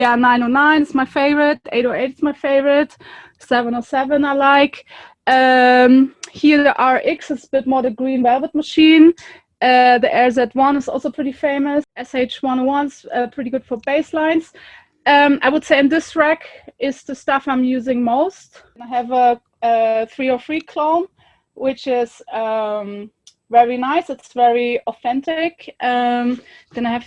Yeah, 909 is my favorite. 808 is my favorite. 707 I like. Here the RX is a bit more the green velvet machine. The RZ1 is also pretty famous. SH101 is pretty good for bass lines. I would say in this rack is the stuff I'm using most. I have a 303 clone, which is very nice. It's very authentic. Then I have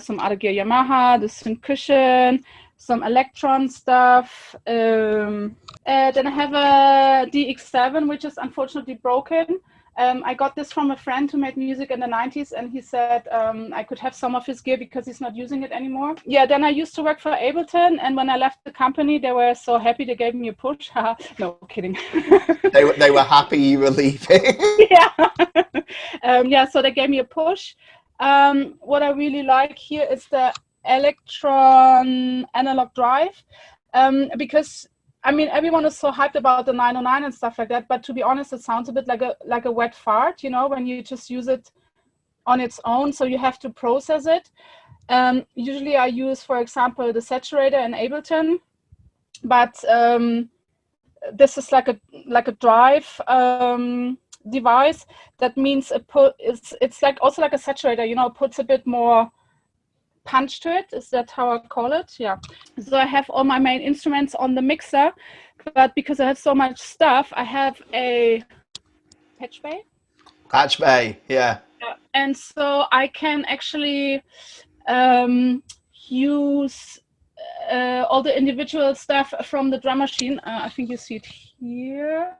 some other gear, Yamaha, the Syncushion, some Electron stuff. Then I have a DX7, which is unfortunately broken. I got this from a friend who made music in the 90s, and he said I could have some of his gear because he's not using it anymore. Yeah, then I used to work for Ableton, and when I left the company, they were so happy they gave me a push. No, kidding. They were happy you were leaving. Yeah, so they gave me a push. What I really like here is the Electron analog drive, because I mean, everyone is so hyped about the 909 and stuff like that, but to be honest, it sounds a bit like a wet fart, you know, when you just use it on its own, so you have to process it. Usually I use, for example, the saturator in Ableton, but this is like a drive device. That means it's like also like a saturator, you know, puts a bit more punch to it. Is that how I call it? Yeah. So I have all my main instruments on the mixer, but because I have so much stuff, I have a patch bay. Patch bay, yeah. And so I can actually use all the individual stuff from the drum machine. I think you see it here,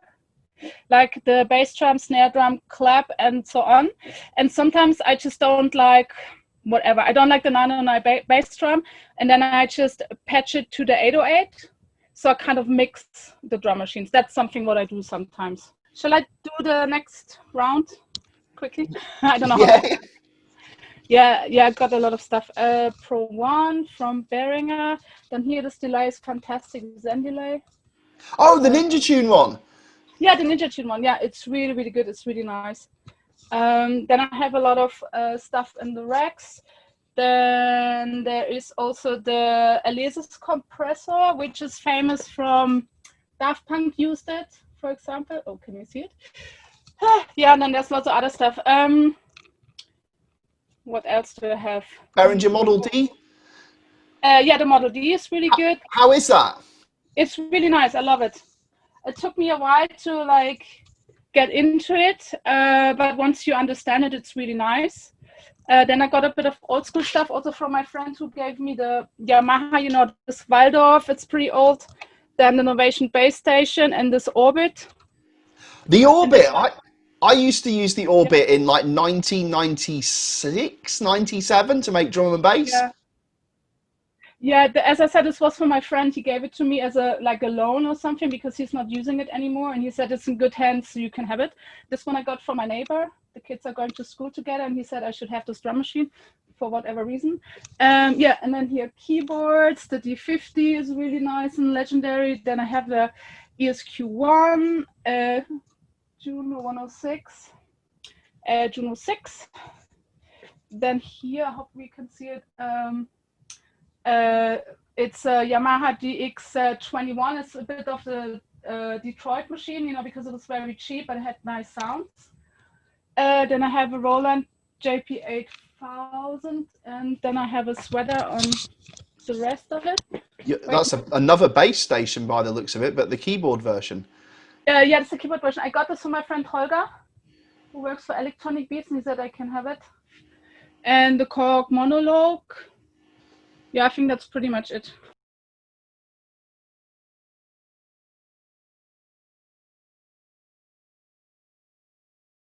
like the bass drum, snare drum, clap, and so on. And sometimes I just don't like whatever. I don't like the 909 bass drum, and then I just patch it to the 808. So I kind of mix the drum machines. That's something what I do sometimes. Shall I do the next round quickly? I don't know how long. Yeah, I got a lot of stuff. Pro 1 from Behringer. Then here this delay is fantastic, Zen delay. Oh, the Ninja Tune one. Yeah, the Ninja Tune one. Yeah, it's really, really good. It's really nice. Then I have a lot of stuff in the racks. Then there is also the Alesis compressor, which is famous from Daft Punk used it, for example. Oh, can you see it? Yeah, and then there's lots of other stuff. What else do I have? Behringer Model D? Yeah, the Model D is really good. How is that? It's really nice. I love it. It took me a while to like get into it, but once you understand it, it's really nice. Then I got a bit of old school stuff also from my friend who gave me the Yamaha, you know, this Waldorf, it's pretty old. Then the Novation Base Station and this Orbit. The Orbit, I used to use the Orbit in like 1996, 97 to make drum and bass. Yeah, as I said, this was for my friend. He gave it to me as a loan or something because he's not using it anymore. And he said it's in good hands, so you can have it. This one I got from my neighbor. The kids are going to school together, and he said I should have this drum machine for whatever reason. Yeah, and then here keyboards. The D50 is really nice and legendary. Then I have the ESQ1, Juno 106, Juno 6. Then here, I hope we can see it. It's a Yamaha DX21. It's a bit of the Detroit machine, you know, because it was very cheap and it had nice sounds. Then I have a Roland JP8000, and then I have a sweater on the rest of it. Yeah, that's another bass station by the looks of it, but the keyboard version. Yeah, it's the keyboard version. I got this from my friend Holger, who works for Electronic Beats, and he said I can have it. And the Korg Monologue. Yeah, I think that's pretty much it.